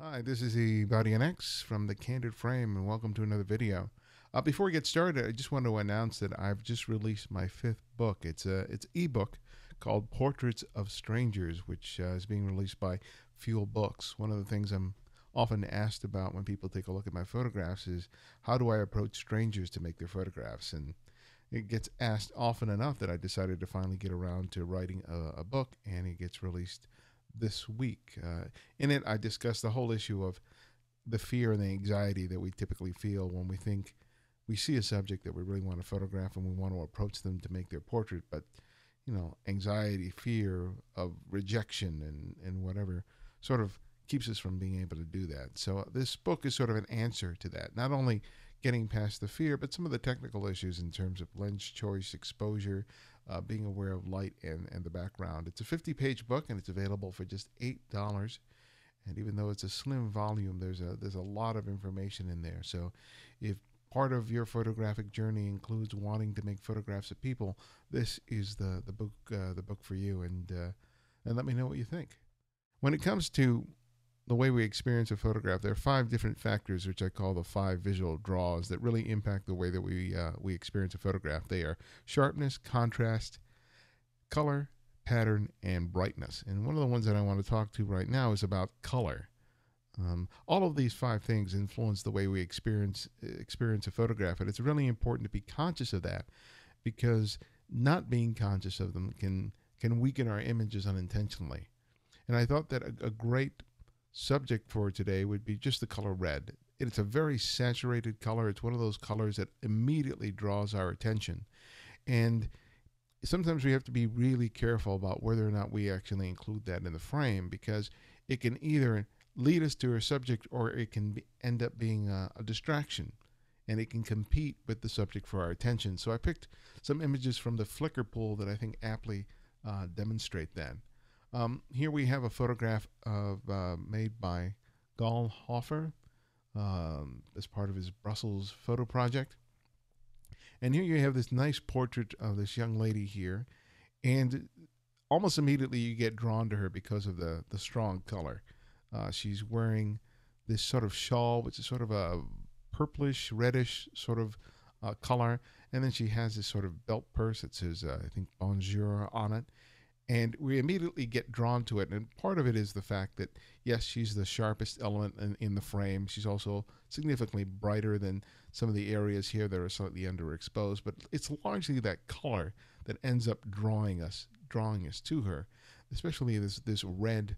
Hi, this is the Body X from the Candid Frame, and welcome to another video. Before we get started, I just want to announce that I've just released my fifth book. It's ebook called Portraits of Strangers, which is being released by Fuel Books. One of the things I'm often asked about when people take a look at my photographs is how do I approach strangers to make their photographs, and it gets asked often enough that I decided to finally get around to writing a book, and it gets released this week. In it, I discuss the whole issue of the fear and the anxiety that we typically feel when we think we see a subject that we really want to photograph and we want to approach them to make their portrait, but anxiety, fear of rejection, and whatever sort of keeps us from being able to do that. So this book is sort of an answer to that. Not only getting past the fear, but some of the technical issues in terms of lens choice, exposure, being aware of light and the background. It's a 50-page book, and it's available for just $8. And even though it's a slim volume, there's a lot of information in there. So if part of your photographic journey includes wanting to make photographs of people, this is the book for you. And let me know what you think. When it comes to the way we experience a photograph, there are five different factors, which I call the five visual draws, that really impact the way that we experience a photograph. They are sharpness, contrast, color, pattern, and brightness. And one of the ones that I want to talk to right now is about color. All of these five things influence the way we experience a photograph, and it's really important to be conscious of that, because not being conscious of them can weaken our images unintentionally. And I thought that a great subject for today would be just the color red. It's a very saturated color. It's one of those colors that immediately draws our attention. And sometimes we have to be really careful about whether or not we actually include that in the frame, because it can either lead us to a subject, or it can end up being a distraction, and it can compete with the subject for our attention. So I picked some images from the Flickr pool that I think aptly demonstrate that. Here we have a photograph made by Gallhofer as part of his Brussels photo project. And here you have this nice portrait of this young lady here, and almost immediately you get drawn to her because of the strong color. She's wearing this sort of shawl, which is sort of a purplish, reddish sort of color, and then she has this sort of belt purse that says, I think, Bonjour on it. And we immediately get drawn to it. And part of it is the fact that, yes, she's the sharpest element in the frame. She's also significantly brighter than some of the areas here that are slightly underexposed. But it's largely that color that ends up drawing us to her, especially this red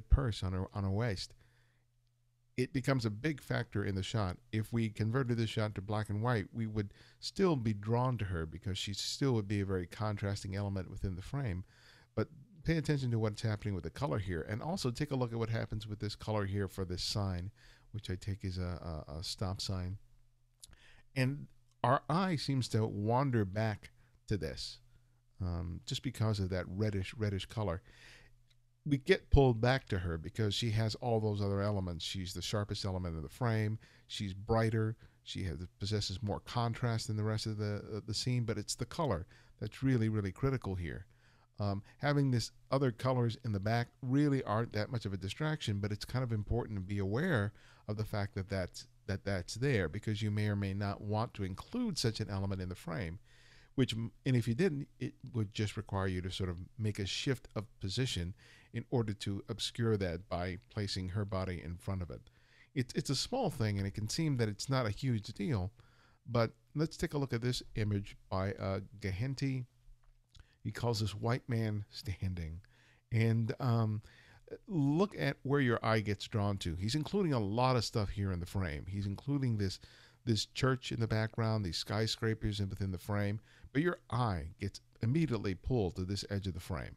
purse on her waist. It becomes a big factor in the shot. If we converted this shot to black and white, we would still be drawn to her because she still would be a very contrasting element within the frame. But pay attention to what's happening with the color here, and also take a look at what happens with this color here for this sign, which I take is a stop sign. And our eye seems to wander back to this, just because of that reddish color. We get pulled back to her because she has all those other elements. She's the sharpest element of the frame. She's brighter. Possesses more contrast than the rest of the scene, but it's the color that's really critical here. Having this other colors in the back really aren't that much of a distraction, but it's kind of important to be aware of the fact that that's there, because you may or may not want to include such an element in the frame. And if you didn't, it would just require you to sort of make a shift of position in order to obscure that by placing her body in front of it. It's a small thing, and it can seem that it's not a huge deal, but let's take a look at this image by Gahenti. He calls this white man standing. And look at where your eye gets drawn to. He's including a lot of stuff here in the frame. He's including this church in the background, these skyscrapers within the frame, but your eye gets immediately pulled to this edge of the frame.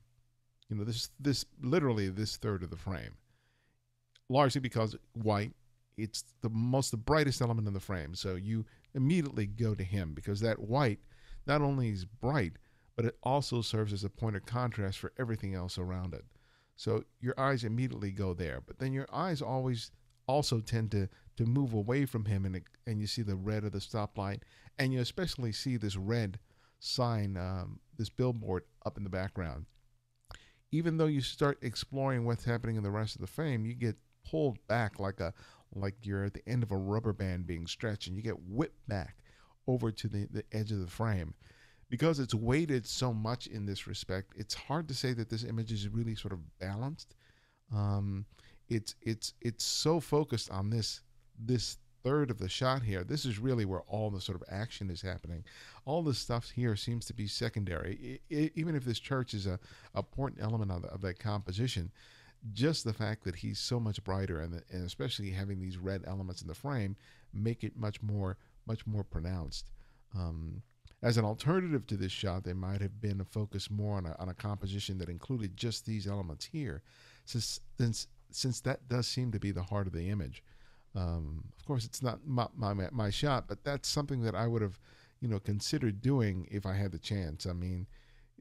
This literally this third of the frame, largely because white, it's the brightest element in the frame. So you immediately go to him because that white not only is bright, but it also serves as a point of contrast for everything else around it. So your eyes immediately go there, but then your eyes always also tend to move away from him, and you see the red of the stoplight, and you especially see this red sign, this billboard up in the background. Even though you start exploring what's happening in the rest of the frame, you get pulled back like you're at the end of a rubber band being stretched, and you get whipped back over to the edge of the frame. Because it's weighted so much in this respect, it's hard to say that this image is really sort of balanced. Um, it's so focused on this third of the shot here. This is really where all the sort of action is happening. All the stuff here seems to be secondary. Even if this church is a important element of that composition, just the fact that he's so much brighter, and especially having these red elements in the frame, make it much more pronounced. Um, as an alternative to this shot, there might have been a focus more on a composition that included just these elements here, since that does seem to be the heart of the image. Of course, it's not my shot, but that's something that I would have, considered doing if I had the chance. I mean,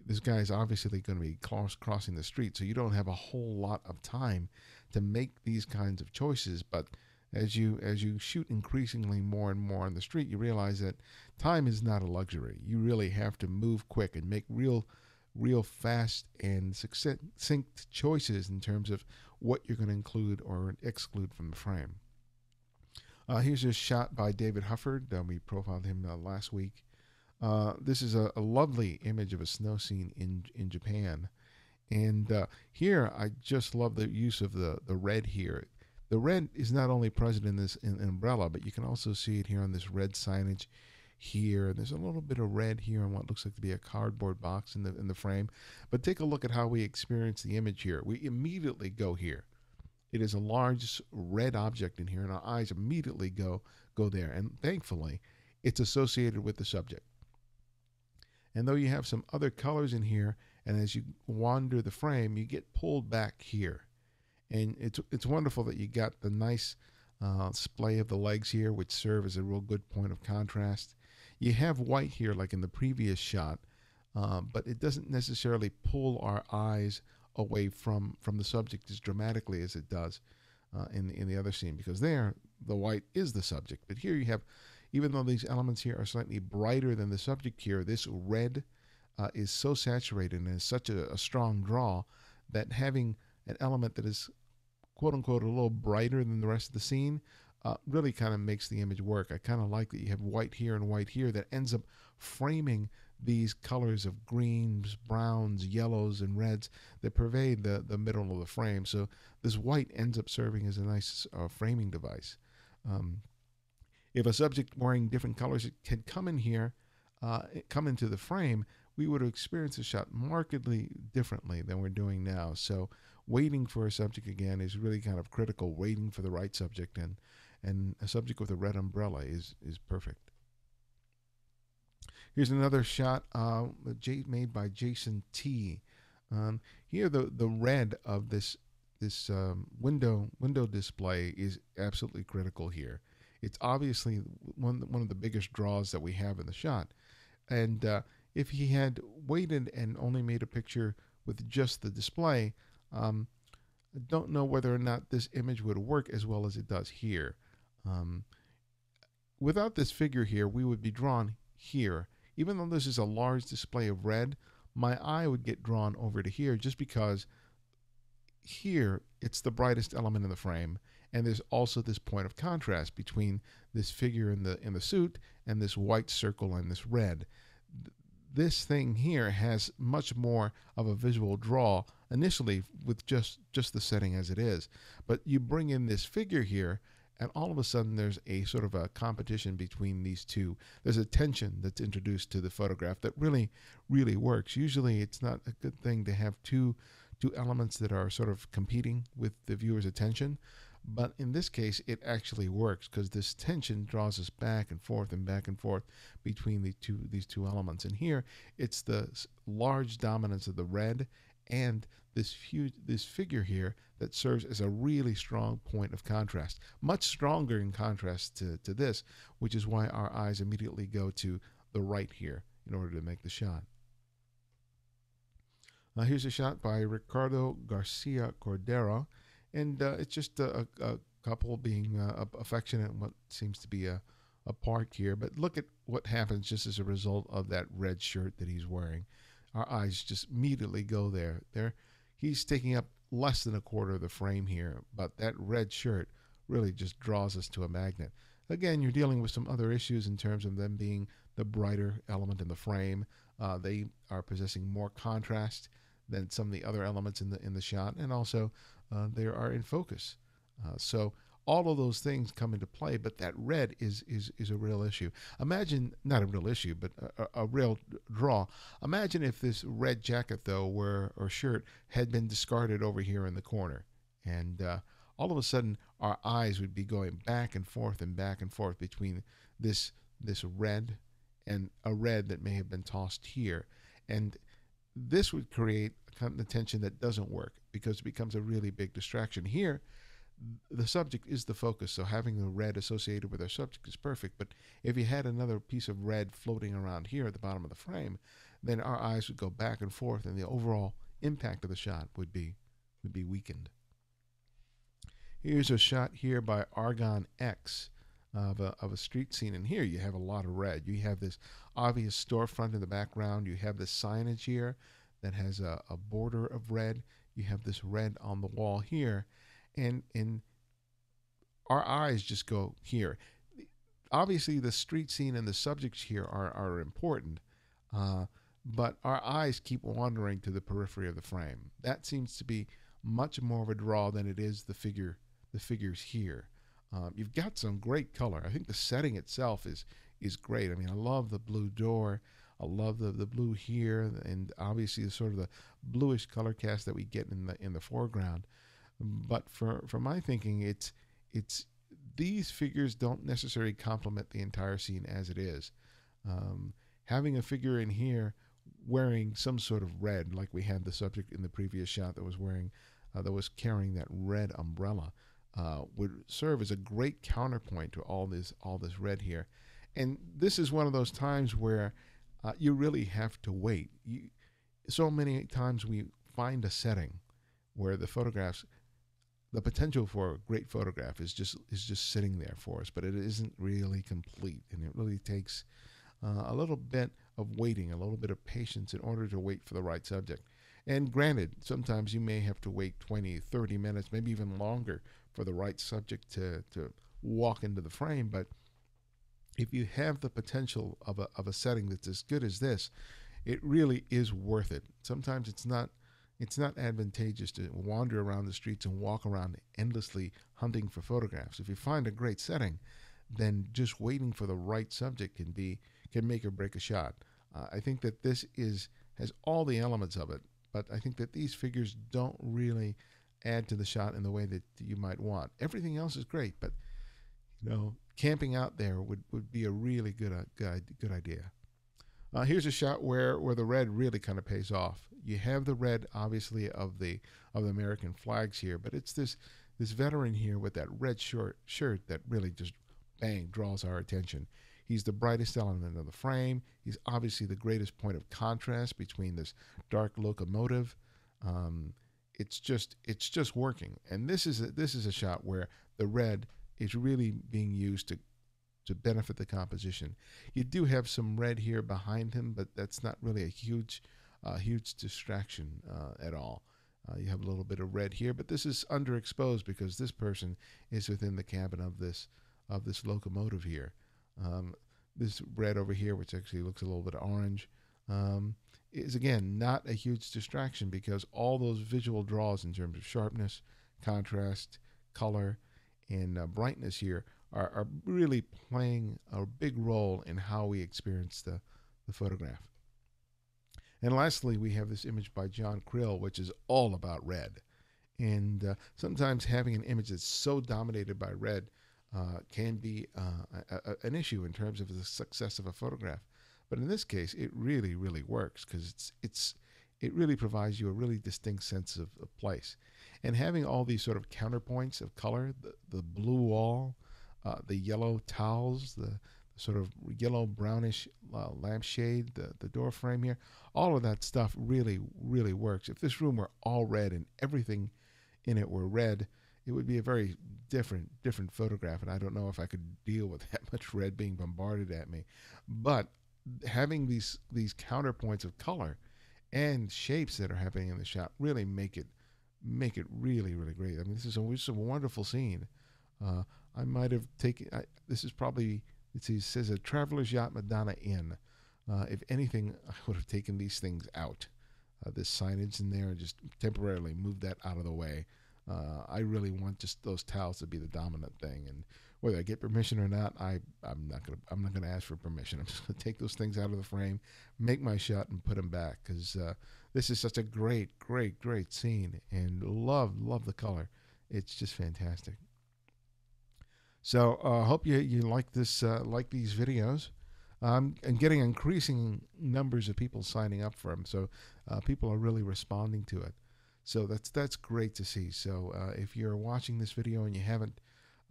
this guy's obviously going to be crossing the street, so you don't have a whole lot of time to make these kinds of choices. But as you shoot increasingly more and more on the street, you realize that time is not a luxury. You really have to move quick and make real fast and succinct choices in terms of what you're going to include or exclude from the frame. Here's a shot by David Hufford. We profiled him last week. This is a lovely image of a snow scene in Japan. And here, I just love the use of the red here. The red is not only present in this umbrella, but you can also see it here on this red signage here. There's a little bit of red here on what looks like to be a cardboard box in the frame. But take a look at how we experience the image here. We immediately go here. It is a large red object in here, and our eyes immediately go there. And thankfully, it's associated with the subject. And though you have some other colors in here, and as you wander the frame, you get pulled back here. And it's wonderful that you got the nice splay of the legs here, which serve as a real good point of contrast. You have white here, like in the previous shot, but it doesn't necessarily pull our eyes away from the subject as dramatically as it does in the other scene, because there the white is the subject. But here you have, even though these elements here are slightly brighter than the subject here, this red is so saturated and is such a strong draw that having an element that is quote unquote a little brighter than the rest of the scene really kind of makes the image work. I kind of like that you have white here and white here that ends up framing these colors of greens, browns, yellows, and reds that pervade the middle of the frame. So this white ends up serving as a nice framing device. If a subject wearing different colors had come in here, come into the frame, we would have experienced the shot markedly differently than we're doing now. So waiting for a subject again is really kind of critical. Waiting for the right subject, and a subject with a red umbrella is perfect. Here's another shot made by Jason T. Here the red of this window display is absolutely critical here. It's obviously one of the biggest draws that we have in the shot. And if he had waited and only made a picture with just the display, I don't know whether or not this image would work as well as it does here. Without this figure here, we would be drawn here. Even though this is a large display of red, my eye would get drawn over to here just because here it's the brightest element in the frame, and there's also this point of contrast between this figure in the suit and this white circle and this red. This thing here has much more of a visual draw initially with just the setting as it is, but you bring in this figure here, and all of a sudden there's a sort of a competition between these two. There's a tension that's introduced to the photograph that really works. Usually it's not a good thing to have two elements that are sort of competing with the viewer's attention, but in this case it actually works because this tension draws us back and forth between these two elements. And here it's the large dominance of the red and this figure here that serves as a really strong point of contrast, much stronger in contrast to this, which is why our eyes immediately go to the right here in order to make the shot. Here's a shot by Ricardo Garcia Cordero, and it's just a couple being affectionate in what seems to be a park here. But look at what happens just as a result of that red shirt that he's wearing. Our eyes just immediately go there. He's taking up less than a quarter of the frame here, but that red shirt really just draws us to a magnet. Again, you're dealing with some other issues in terms of them being the brighter element in the frame. They are possessing more contrast than some of the other elements in the shot, and also they are in focus. So all of those things come into play, but that red is a real issue. Imagine, not a real issue, but a real draw. Imagine if this red jacket, though, or shirt, had been discarded over here in the corner, and all of a sudden our eyes would be going back and forth and back and forth between this red and a red that may have been tossed here, and this would create a kind of tension that doesn't work because it becomes a really big distraction. Here, the subject is the focus, so having the red associated with our subject is perfect. But if you had another piece of red floating around here at the bottom of the frame, then our eyes would go back and forth, and the overall impact of the shot would be weakened. Here's a shot here by Argon X of a street scene, and here you have a lot of red. You have this obvious storefront in the background. You have this signage here that has a border of red. You have this red on the wall here, and our eyes just go here. Obviously, the street scene and the subjects here are important, but our eyes keep wandering to the periphery of the frame. That seems to be much more of a draw than it is the figures here. You've got some great color. I think the setting itself is great. I mean, I love the blue door. I love the blue here, and obviously the sort of the bluish color cast that we get in the foreground. But for my thinking, it's these figures don't necessarily complement the entire scene as it is. Having a figure in here wearing some sort of red, like we had the subject in the previous shot that was carrying that red umbrella, would serve as a great counterpoint to all this red here. And this is one of those times where you really have to wait. So many times we find a setting where the potential for a great photograph is just sitting there for us, but it isn't really complete, and it really takes a little bit of waiting, a little bit of patience in order to wait for the right subject. And granted, sometimes you may have to wait 20, 30 minutes, maybe even longer for the right subject to walk into the frame. But if you have the potential of a setting that's as good as this, it really is worth it. Sometimes it's not advantageous to wander around the streets and walk around endlessly hunting for photographs. If you find a great setting, then just waiting for the right subject can make or break a shot. I think that this has all the elements of it, but I think that these figures don't really add to the shot in the way that you might want. Everything else is great, but camping out there would be a really good idea. Here's a shot where the red really kind of pays off. You have the red, obviously, of the American flags here, but it's this veteran here with that red shirt that really just draws our attention. He's the brightest element of the frame. He's obviously the greatest point of contrast between this dark locomotive. It's just working, and this is a shot where the red is really being used to benefit the composition. You do have some red here behind him, but that's not really a huge distraction at all. You have a little bit of red here, but this is underexposed because this person is within the cabin of this locomotive here. This red over here, which actually looks a little bit orange, is again not a huge distraction because all those visual draws in terms of sharpness, contrast, color, and brightness here are really playing a big role in how we experience the photograph. And lastly, we have this image by John Krill, which is all about red. And sometimes having an image that's so dominated by red can be an issue in terms of the success of a photograph. But in this case, it really, really works because it really provides you a really distinct sense of place. And having all these sort of counterpoints of color, the blue wall, the yellow towels, the sort of yellow brownish lampshade, the door frame here, all of that stuff really, really works. If this room were all red and everything in it were red, it would be a very different photograph, and I don't know if I could deal with that much red being bombarded at me. But having these counterpoints of color and shapes that are happening in the shot really make make it really, really great. I mean, this is a wonderful scene. Uh, I might have taken. This is probably. It says a Traveler's Yacht Madonna Inn. If anything, I would have taken these things out. This signage in there, and just temporarily move that out of the way. I really want just those towels to be the dominant thing, and whether I get permission or not, I'm not gonna ask for permission. I'm just gonna take those things out of the frame, make my shot, and put them back because this is such a great, great, great scene, and love the color. It's just fantastic. So I hope you like this like these videos. And getting increasing numbers of people signing up for them. So people are really responding to it. So that's great to see. So if you're watching this video and you haven't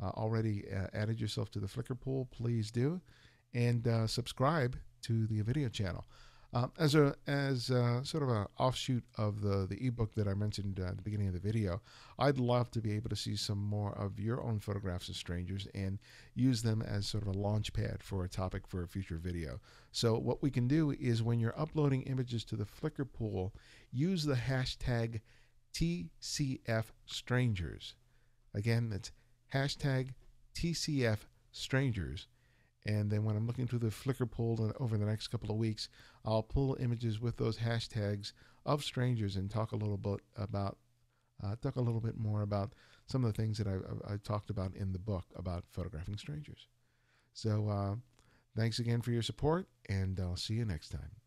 already added yourself to the Flickr pool, please do, and subscribe to the video channel. As sort of an offshoot of the ebook that I mentioned at the beginning of the video, I'd love to be able to see some more of your own photographs of strangers and use them as sort of a launch pad for a topic for a future video. So what we can do is when you're uploading images to the Flickr pool, use the hashtag TCFstrangers. Again, that's hashtag TCFstrangers. And then when I'm looking through the Flickr poll over the next couple of weeks, I'll pull images with those hashtags of strangers and talk a little bit more about some of the things that I talked about in the book about photographing strangers. So thanks again for your support, and I'll see you next time.